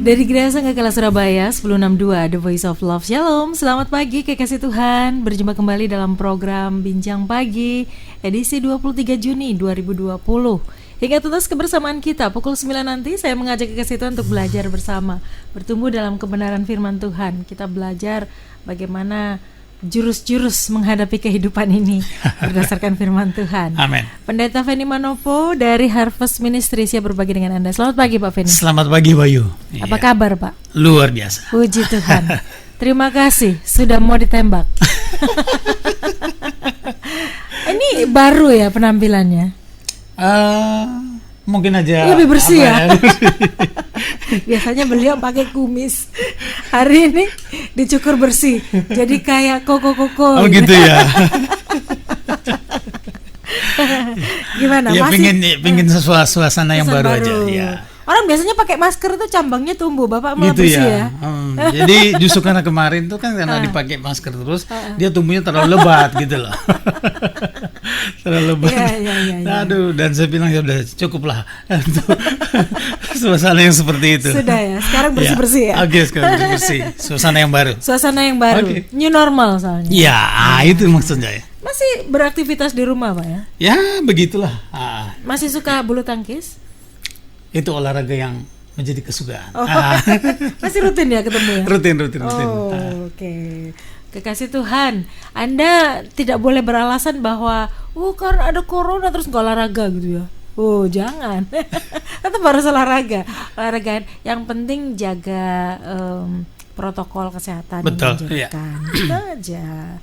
Dari Gereja Sanggakala Surabaya 1062 The Voice of Love. Shalom, selamat pagi kekasih Tuhan. Berjumpa kembali dalam program Bincang Pagi edisi 23 Juni 2020. Hingga tuntas kebersamaan kita pukul 9 nanti saya mengajak kekasih Tuhan untuk belajar bersama, bertumbuh dalam kebenaran firman Tuhan. Kita belajar bagaimana jurus-jurus menghadapi kehidupan ini berdasarkan firman Tuhan. Amin. Pendeta Feni Manopo dari Harvest Ministry siap berbagi dengan Anda. Selamat pagi Pak Feni. Selamat pagi Bayu. Apa kabar Pak? Luar biasa. Puji Tuhan. Terima kasih sudah mau ditembak. Ini baru ya penampilannya? Mungkin aja lebih bersih ya. Biasanya beliau pakai kumis. Hari ini dicukur bersih. Jadi kayak koko-koko. Oh gitu ya. Gimana? Ya masih pingin suasana yang baru aja ya. Orang biasanya pakai masker tuh cambangnya tumbuh, Bapak malah Gitu bersih ya. Jadi justru karena kemarin tuh kan karena dipakai masker terus dia tumbuhnya terlalu lebat gitu loh. Terlalu lebat. Ya. Aduh, dan saya bilang ya udah cukup lah untuk suasana yang seperti itu. Sudah ya, sekarang bersih-bersih ya. Oke, sekarang bersih. Suasana yang baru. Suasana yang baru. Okay. New normal soalnya. Ya, itu maksudnya ya. Masih beraktivitas di rumah Pak ya? Ya, begitulah. Masih suka bulu tangkis? Itu olahraga yang menjadi kesukaan. Masih rutin ya ketemu ya? Rutin. Oke. Kekasih Tuhan, Anda tidak boleh beralasan bahwa karena ada corona terus nggak olahraga gitu ya. Jangan. Tetap harus olahraga. Yang penting jaga protokol kesehatan. Betul, iya. Itu aja.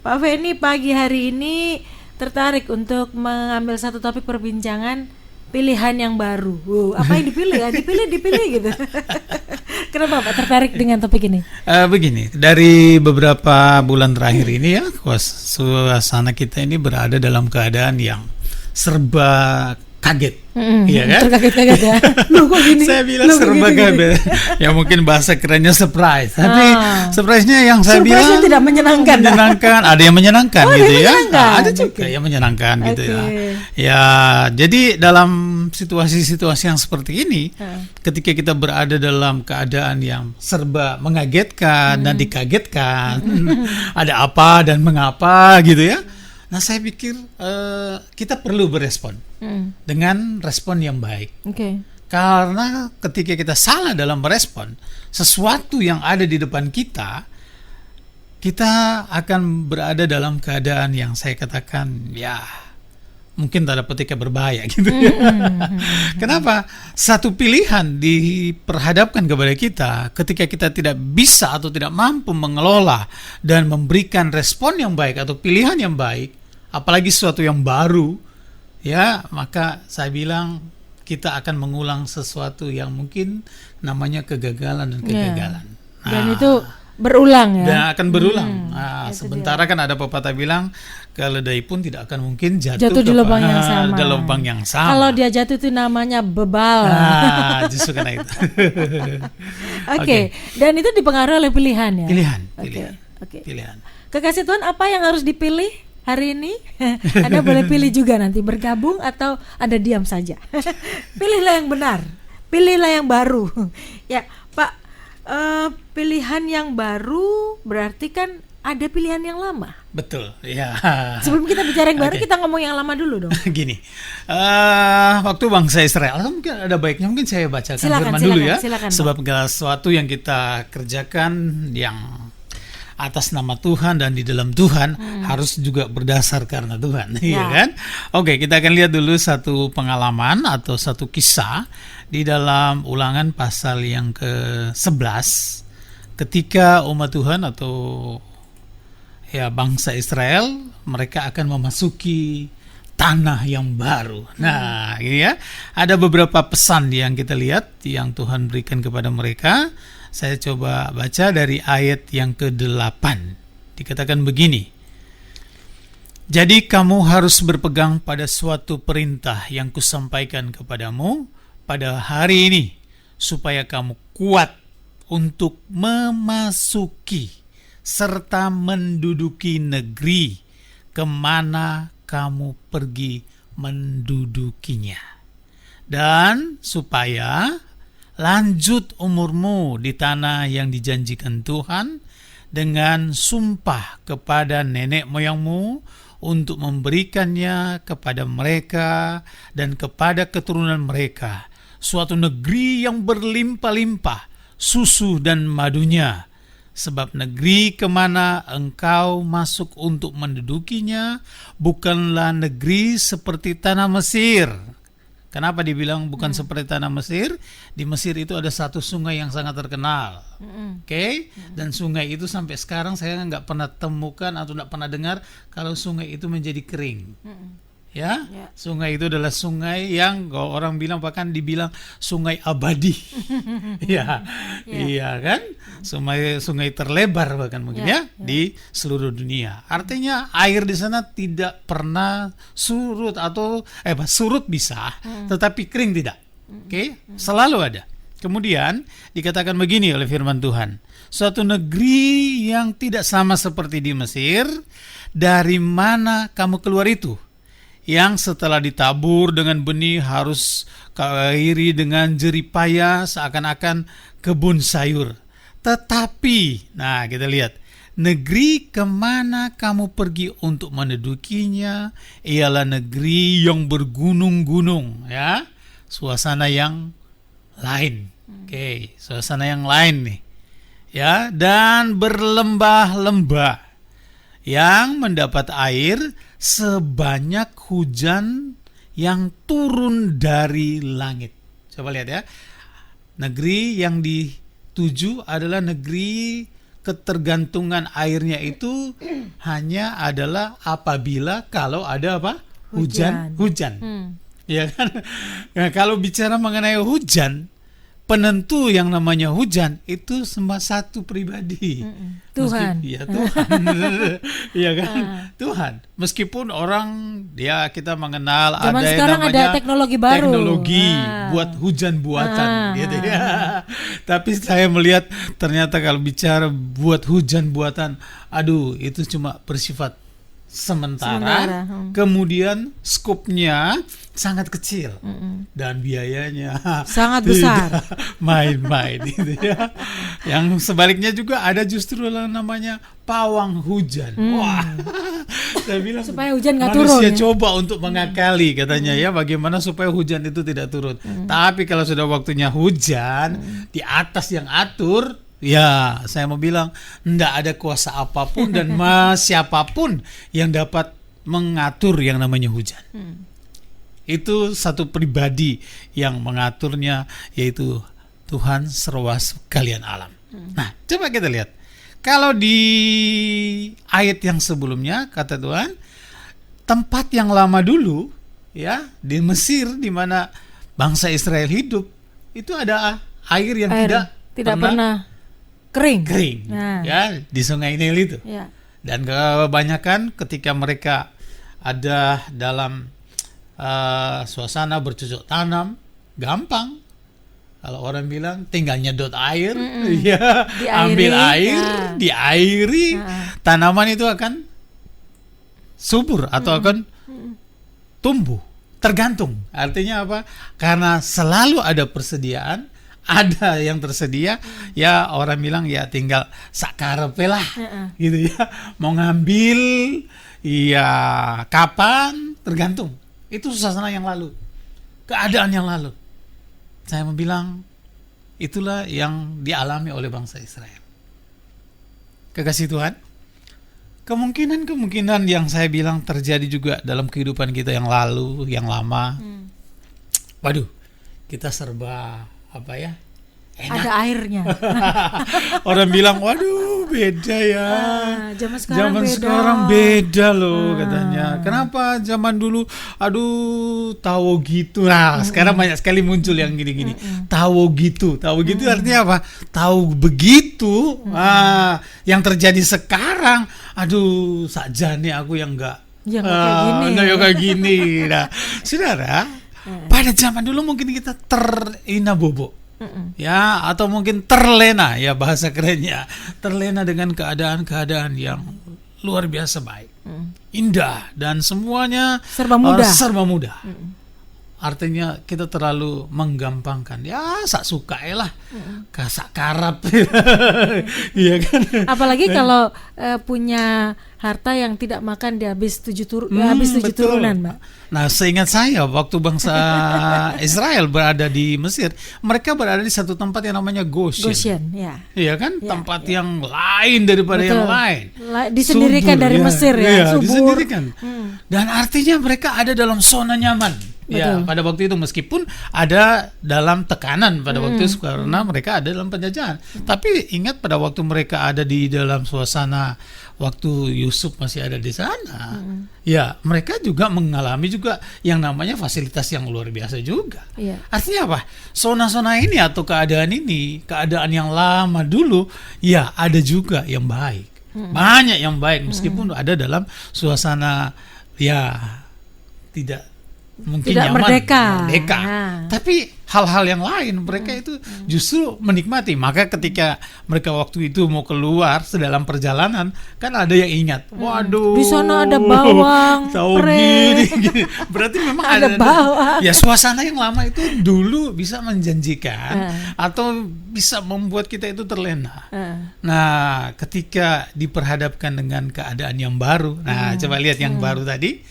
Pak Feni pagi hari ini tertarik untuk mengambil satu topik perbincangan, pilihan yang baru. Apa yang dipilih ya? Dipilih gitu. Kenapa Pak tertarik dengan topik ini? Begini, dari beberapa bulan terakhir ini ya, suasana kita ini berada dalam keadaan yang serba kaget. Iya kan? Terkaget-kaget ya. Loh kok gini? Saya bilang serba kaget. Ya mungkin bahasa kerennya surprise. Tapi surprise-nya yang saya bilang tidak menyenangkan. Ada yang menyenangkan gitu ya. Ada juga yang menyenangkan gitu ya. Ya, jadi dalam situasi-situasi yang seperti ini, ketika kita berada dalam keadaan yang serba mengagetkan dan dikagetkan, ada apa dan mengapa gitu ya. Nah, saya pikir kita perlu berespon dengan respon yang baik. Karena ketika kita salah dalam merespon sesuatu yang ada di depan kita, kita akan berada dalam keadaan yang saya katakan ya mungkin tanda petiknya berbahaya gitu. Kenapa? Satu pilihan diperhadapkan kepada kita ketika kita tidak bisa atau tidak mampu mengelola dan memberikan respon yang baik atau pilihan yang baik, apalagi sesuatu yang baru, ya maka saya bilang kita akan mengulang sesuatu yang mungkin namanya kegagalan dan kegagalan. Dan itu berulang ya. Dan akan berulang. Sementara dia. Kan ada pepatah bilang keledai pun tidak akan mungkin jatuh di lubang yang sama. Di lubang yang sama. Kalau dia jatuh itu namanya bebal. Justru karena itu. Oke. Dan itu dipengaruhi oleh pilihan ya. Pilihan. Kekasih Tuhan, apa yang harus dipilih hari ini? Anda boleh pilih juga nanti bergabung atau Anda diam saja. Pilihlah yang benar. Pilihlah yang baru. Ya, Pak. Pilihan yang baru berarti kan ada pilihan yang lama. Betul, ya. Sebelum kita bicara yang baru, kita ngomong yang lama dulu dong. Gini, waktu bangsa Israel, mungkin ada baiknya mungkin saya bacakan firman dulu ya. Sebab segala sesuatu yang kita kerjakan yang atas nama Tuhan dan di dalam Tuhan harus juga berdasar karena Tuhan, ya kan? Oke, kita akan lihat dulu satu pengalaman atau satu kisah di dalam Ulangan pasal yang ke-11 ketika umat Tuhan atau ya bangsa Israel mereka akan memasuki tanah yang baru. Nah, ini ya, ada beberapa pesan yang kita lihat yang Tuhan berikan kepada mereka. Saya coba baca dari ayat yang ke-8. Dikatakan begini. Jadi kamu harus berpegang pada suatu perintah yang kusampaikan kepadamu pada hari ini, supaya kamu kuat untuk memasuki serta menduduki negeri kemana kamu pergi mendudukinya. Dan supaya lanjut umurmu di tanah yang dijanjikan Tuhan dengan sumpah kepada nenek moyangmu untuk memberikannya kepada mereka dan kepada keturunan mereka, suatu negeri yang berlimpah-limpah susu dan madunya. Sebab negeri kemana engkau masuk untuk mendudukinya bukanlah negeri seperti tanah Mesir. Kenapa dibilang bukan seperti tanah Mesir? Di Mesir itu ada satu sungai yang sangat terkenal. Oke? Dan sungai itu sampai sekarang saya nggak pernah temukan atau nggak pernah dengar kalau sungai itu menjadi kering. Ya, sungai itu adalah sungai yang kalau orang bilang bahkan dibilang sungai abadi. Iya kan? Sungai terlebar bahkan mungkin di seluruh dunia. Artinya air di sana tidak pernah surut atau surut bisa, tetapi kering tidak. Oke? Selalu ada. Kemudian dikatakan begini oleh firman Tuhan, suatu negeri yang tidak sama seperti di Mesir, dari mana kamu keluar itu? Yang setelah ditabur dengan benih harus kairi dengan jeripaya seakan-akan kebun sayur. Tetapi, nah kita lihat, negeri kemana kamu pergi untuk mendudukinya ialah negeri yang bergunung-gunung, ya, suasana yang lain. Oke, suasana yang lain nih, ya, dan berlembah-lembah yang mendapat air sebanyak hujan yang turun dari langit. Coba lihat ya. Negeri yang dituju adalah negeri ketergantungan airnya itu hanya adalah apabila kalau ada apa? Hujan. Ya kan? Nah, kalau bicara mengenai hujan, penentu yang namanya hujan itu cuma satu pribadi. Tuhan. Tuhan. Iya kan? Tuhan. Meskipun orang kita mengenal zaman ada sekarang yang namanya ada teknologi baru. Buat hujan buatan gitu ya. Tapi saya melihat ternyata kalau bicara buat hujan buatan, itu cuma bersifat sementara. Kemudian skopnya sangat kecil dan biayanya sangat besar, main-main gitu ya. Yang sebaliknya juga ada justru yang namanya pawang hujan. Wah, saya bilang supaya hujan nggak turun. Manusia coba untuk mengakali katanya ya, bagaimana supaya hujan itu tidak turun. Tapi kalau sudah waktunya hujan, di atas yang atur. Ya, saya mau bilang tidak ada kuasa apapun dan siapapun yang dapat mengatur yang namanya hujan. Itu satu pribadi yang mengaturnya, yaitu Tuhan serwa sekalian alam. Nah, coba kita lihat. Kalau di ayat yang sebelumnya kata Tuhan, tempat yang lama dulu ya di Mesir di mana bangsa Israel hidup, itu ada air yang tidak pernah kering. Nah. Ya, di Sungai Nil itu. Ya. Dan kebanyakan ketika mereka ada dalam suasana bercocok tanam, gampang. Kalau orang bilang tinggal nyedot air, ambil air, diairi, tanaman itu akan subur atau akan tumbuh. Tergantung. Artinya apa? Karena selalu ada persediaan, ada yang tersedia, ya orang bilang ya tinggal sakarepe lah, gitu ya. Mau ngambil, ya kapan? Tergantung. Itu suasana yang lalu, keadaan yang lalu. Saya mau bilang itulah yang dialami oleh bangsa Israel. Kekasih Tuhan, kemungkinan yang saya bilang terjadi juga dalam kehidupan kita yang lalu, yang lama. Waduh, kita serba enak. Ada airnya. Orang bilang, waduh beda ya. Zaman sekarang beda loh katanya. Kenapa zaman dulu, tahu gitu. Nah, sekarang banyak sekali muncul yang gini-gini. Tahu gitu artinya apa? Tahu begitu. Yang terjadi sekarang, sakjane aku yang enggak. Kayak gini. Nah, saudara, pada zaman dulu mungkin kita terina bobo. Ya, atau mungkin terlena, ya bahasa kerennya, terlena dengan keadaan-keadaan yang luar biasa baik, indah, dan semuanya serba mudah. artinya kita terlalu menggampangkan. Ya, sak suka lah, kasak karap, iya kan? Apalagi kalau punya harta yang tidak makan di habis tujuh turunan, Mbak. Nah, seingat saya waktu bangsa Israel berada di Mesir, mereka berada di satu tempat yang namanya Goshen, ya. Iya kan? Tempat yang lain daripada yang lain. Disendirikan dari Mesir ya, subur. Disendirikan. Dan artinya mereka ada dalam zona nyaman. Ya, pada waktu itu meskipun ada dalam tekanan pada waktu itu karena mereka ada dalam penjajahan. Tapi ingat pada waktu mereka ada di dalam suasana waktu Yusuf masih ada di sana, ya mereka juga mengalami juga yang namanya fasilitas yang luar biasa juga. Artinya apa? Zona-zona ini atau keadaan ini, keadaan yang lama dulu, ya ada juga yang baik. Banyak yang baik meskipun ada dalam suasana ya tidak mungkin tidak nyaman, merdeka. Tapi hal-hal yang lain mereka itu justru menikmati. Maka ketika mereka waktu itu mau keluar sedalam perjalanan, kan ada yang ingat, waduh, di sana ada bawang, gini. Berarti memang ada bawang. Ya, suasana yang lama itu dulu bisa menjanjikan atau bisa membuat kita itu terlena. Nah, ketika diperhadapkan dengan keadaan yang baru, nah coba lihat yang baru tadi,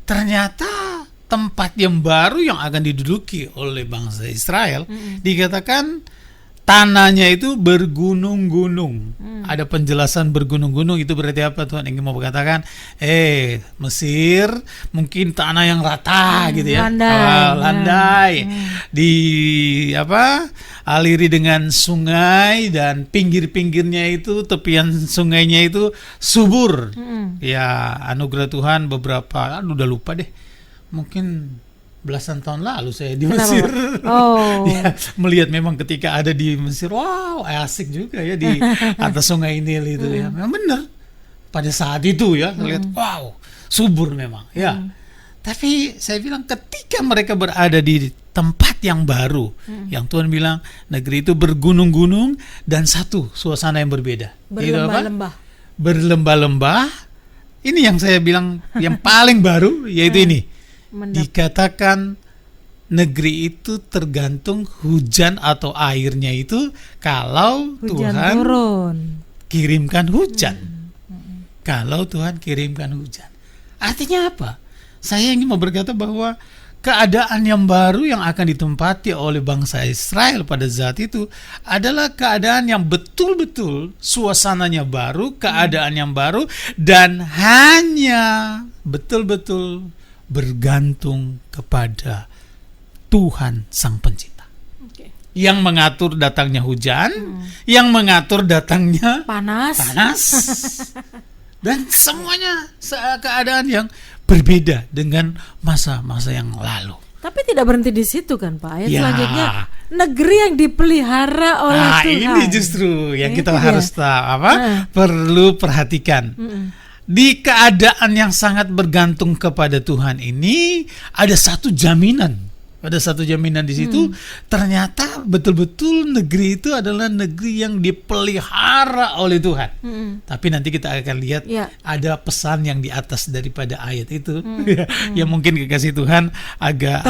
ternyata tempat yang baru yang akan diduduki oleh bangsa Israel, dikatakan tanahnya itu bergunung-gunung. Ada penjelasan bergunung-gunung itu berarti apa Tuhan ingin mau katakan? Mesir mungkin tanah yang rata gitu ya, landai, aliri dengan sungai dan pinggir-pinggirnya itu tepian sungainya itu subur. Ya, anugerah Tuhan beberapa, udah lupa deh. Mungkin belasan tahun lalu saya di Mesir. Ya, melihat memang ketika ada di Mesir, wow, asik juga ya di atas sungai Nil itu ya. Memang benar. Pada saat itu ya, lihat wow, subur memang ya. Tapi saya bilang ketika mereka berada di tempat yang baru, yang Tuhan bilang negeri itu bergunung-gunung dan satu suasana yang berbeda. Berlembah-lembah. Berlembah-lembah. Ini yang saya bilang yang paling baru yaitu ini. Dikatakan negeri itu tergantung hujan atau airnya itu kalau Tuhan kirimkan hujan. Kalau Tuhan kirimkan hujan. Artinya apa? Saya ingin mau berkata bahwa keadaan yang baru yang akan ditempati oleh bangsa Israel pada saat itu adalah keadaan yang betul-betul suasananya baru, keadaan yang baru, dan hanya betul-betul bergantung kepada Tuhan Sang Pencipta, yang mengatur datangnya hujan, yang mengatur datangnya panas, dan semuanya keadaan yang berbeda dengan masa-masa yang lalu. Tapi tidak berhenti di situ kan Pak? Ayat selanjutnya negeri yang dipelihara oleh Tuhan. Ini justru yang kita harus perlu perhatikan. Di keadaan yang sangat bergantung kepada Tuhan ini ada satu jaminan. Ada satu jaminan di situ. Ternyata betul-betul negeri itu adalah negeri yang dipelihara oleh Tuhan. Tapi nanti kita akan lihat ada pesan yang di atas daripada ayat itu. Yang mungkin kekasih Tuhan agak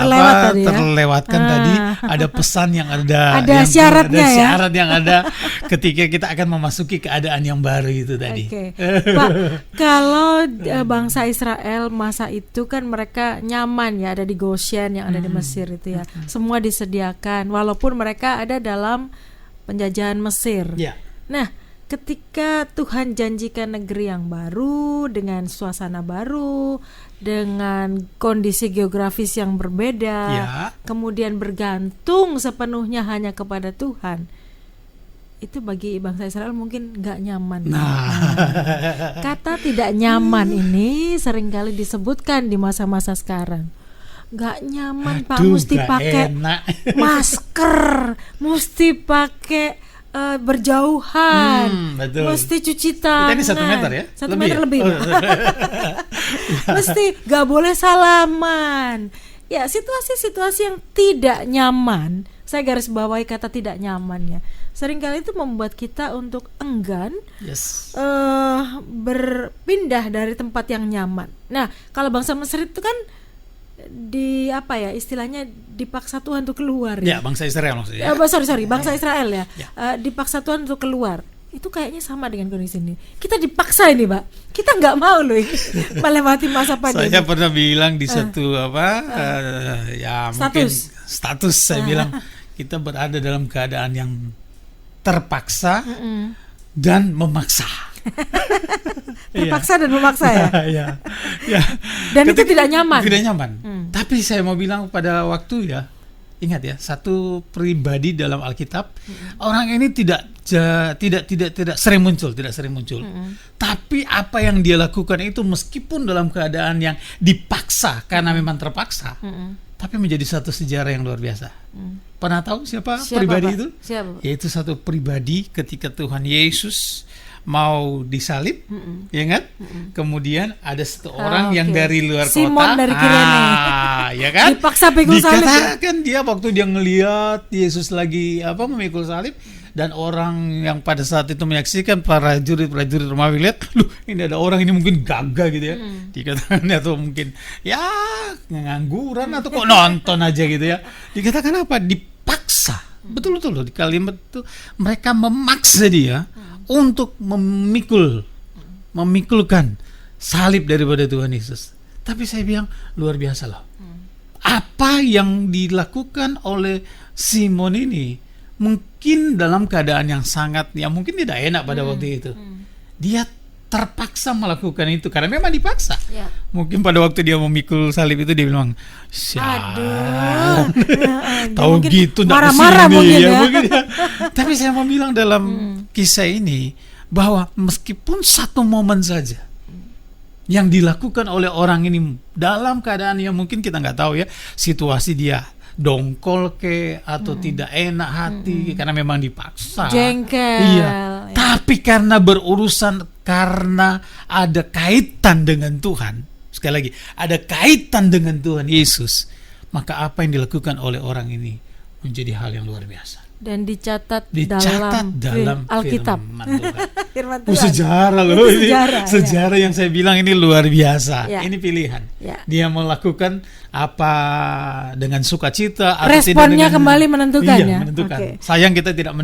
terlewatkan tadi. Ada pesan yang ada syaratnya, syarat yang ada ketika kita akan memasuki keadaan yang baru itu tadi. Pak, kalau bangsa Israel masa itu kan mereka nyaman ya, ada di Goshen yang ada di Mesir itu ya. Semua disediakan walaupun mereka ada dalam penjajahan Mesir. Nah, ketika Tuhan janjikan negeri yang baru dengan suasana baru, dengan kondisi geografis yang berbeda, kemudian bergantung sepenuhnya hanya kepada Tuhan, itu bagi bangsa Israel mungkin nggak nyaman. Kata tidak nyaman ini seringkali disebutkan di masa-masa sekarang. Gak nyaman Pak, mesti pakai masker, mesti pakai berjauhan, mesti cuci tangan. Kita ini 1 meter ya? 1 meter lebih. Mesti gak boleh salaman. Ya, situasi-situasi yang tidak nyaman, saya garis bawahi kata tidak nyaman ya, seringkali itu membuat kita untuk enggan berpindah dari tempat yang nyaman. Nah, kalau bangsa Mesir itu kan apa ya istilahnya, dipaksa Tuhan untuk keluar ya. Bangsa Israel maksudnya. Bangsa Israel ya. Dipaksa Tuhan untuk keluar. Itu kayaknya sama dengan kondisi ini. Kita dipaksa ini, Pak. Kita nggak mau loh ini melewati masa pandemi. Saya pernah bilang di satu ya mungkin status saya bilang kita berada dalam keadaan yang terpaksa dan memaksa. Terpaksa dan memaksa ya. Ya. Dan itu tidak nyaman. Tidak nyaman. Tapi saya mau bilang pada waktu ya, ingat ya, satu pribadi dalam Alkitab, orang ini tidak sering muncul. Tapi apa yang dia lakukan itu meskipun dalam keadaan yang dipaksa karena memang terpaksa, tapi menjadi satu sejarah yang luar biasa. Pernah tahu siapa pribadi Pak? itu? Siapa? Yaitu satu pribadi ketika Tuhan Yesus mau disalib, ya kan? Kemudian ada satu orang yang dari luar Simon kota, dari Kirene, ya kan? Dipaksa pikul salib. Dikatakan dia waktu dia ngelihat Yesus lagi memikul salib, dan orang yang pada saat itu menyaksikan, para prajurit Romawi lihat, loh ini ada orang ini mungkin gagah gitu ya, dikatakan, atau mungkin ya ngangguran atau kok nonton aja gitu ya. Dikatakan apa? Dipaksa. Betul-betul di kalimat itu mereka memaksa dia untuk memikulkan salib daripada Tuhan Yesus. Tapi saya bilang luar biasa loh. Apa yang dilakukan oleh Simon ini mungkin dalam keadaan yang sangat, ya mungkin tidak enak pada waktu itu. Dia terpaksa melakukan itu karena memang dipaksa. Ya. Mungkin pada waktu dia memikul salib itu dia bilang, aduh, tahu gitu marah-marah mungkin ya. Tapi saya mau bilang dalam kisah ini bahwa meskipun satu momen saja yang dilakukan oleh orang ini dalam keadaan yang mungkin kita nggak tahu ya, situasi dia dongkol atau tidak enak hati karena memang dipaksa, jengkel, iya. Tapi karena karena ada kaitan dengan Tuhan, sekali lagi ada kaitan dengan Tuhan Yesus, maka apa yang dilakukan oleh orang ini menjadi hal yang luar biasa dan dicatat dalam Alkitab. Firman Tuhan. Sejarah loh ini. Sejarah yang saya bilang ini luar biasa. Ya. Ini pilihan. Ya. Dia melakukan apa dengan sukacita atau responnya tidak kembali menentukan ya. Menentukan. Okay. Sayang kita tidak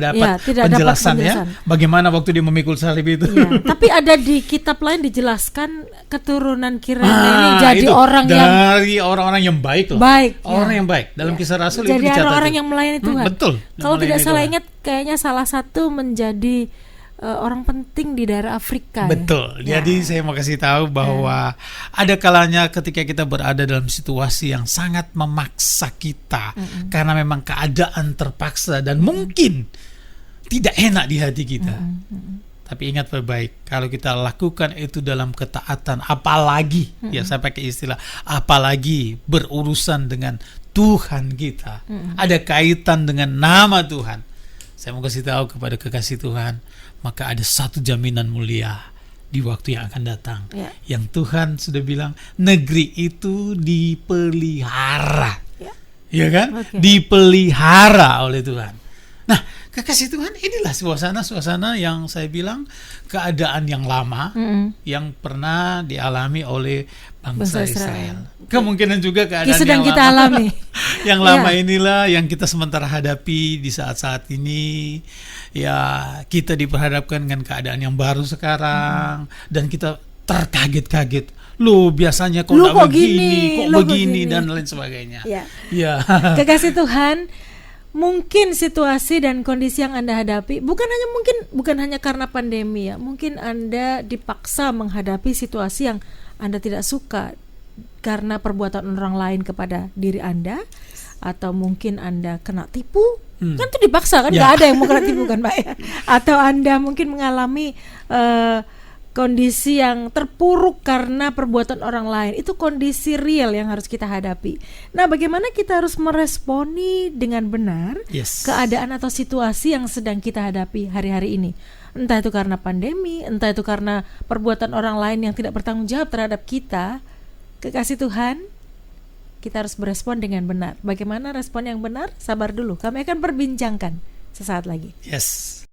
dapat penjelasan ya. Bagaimana waktu dia memikul salib itu. Ya. Tapi ada di kitab lain dijelaskan keturunan Kirene ini jadi orang dari orang-orang yang baik loh. Orang yang baik. Dalam Kisah Rasul jadi itu dicatat. Jadi orang yang melayani Tuhan. Betul. Kalau tidak salah ingat kayaknya salah satu menjadi orang penting di daerah Afrika. Betul. Ya. Jadi saya mau kasih tahu bahwa ada kalanya ketika kita berada dalam situasi yang sangat memaksa kita karena memang keadaan terpaksa dan mungkin tidak enak di hati kita. Tapi ingat baik-baik, kalau kita lakukan itu dalam ketaatan, apalagi ya saya pakai istilah apalagi berurusan dengan Tuhan kita, ada kaitan dengan nama Tuhan. Saya mau kasih tahu kepada kekasih Tuhan, maka ada satu jaminan mulia di waktu yang akan datang. Yang Tuhan sudah bilang, negeri itu dipelihara. Ya kan? Dipelihara oleh Tuhan. Nah, kekasih Tuhan, inilah suasana yang saya bilang keadaan yang lama yang pernah dialami oleh bangsa Israel. Kemungkinan juga keadaan sedang yang kita lama, alami. yang lama inilah yang kita sementara hadapi di saat-saat ini. Ya, kita diperhadapkan dengan keadaan yang baru sekarang dan kita terkaget-kaget. Loh, biasanya kok begini dan lain sebagainya. Ya. Kekasih Tuhan, mungkin situasi dan kondisi yang Anda hadapi bukan hanya karena pandemi ya. Mungkin Anda dipaksa menghadapi situasi yang Anda tidak suka karena perbuatan orang lain kepada diri Anda, atau mungkin Anda kena tipu. Kan itu dipaksa kan, nggak ada yang mau kena tipu kan Pak ya. Atau Anda mungkin mengalami kondisi yang terpuruk karena perbuatan orang lain. Itu kondisi real yang harus kita hadapi. Nah, bagaimana kita harus meresponi dengan benar keadaan atau situasi yang sedang kita hadapi hari-hari ini? Entah itu karena pandemi, entah itu karena perbuatan orang lain yang tidak bertanggung jawab terhadap kita. Kekasih Tuhan, kita harus berespon dengan benar. Bagaimana respon yang benar? Sabar dulu, kami akan perbincangkan sesaat lagi.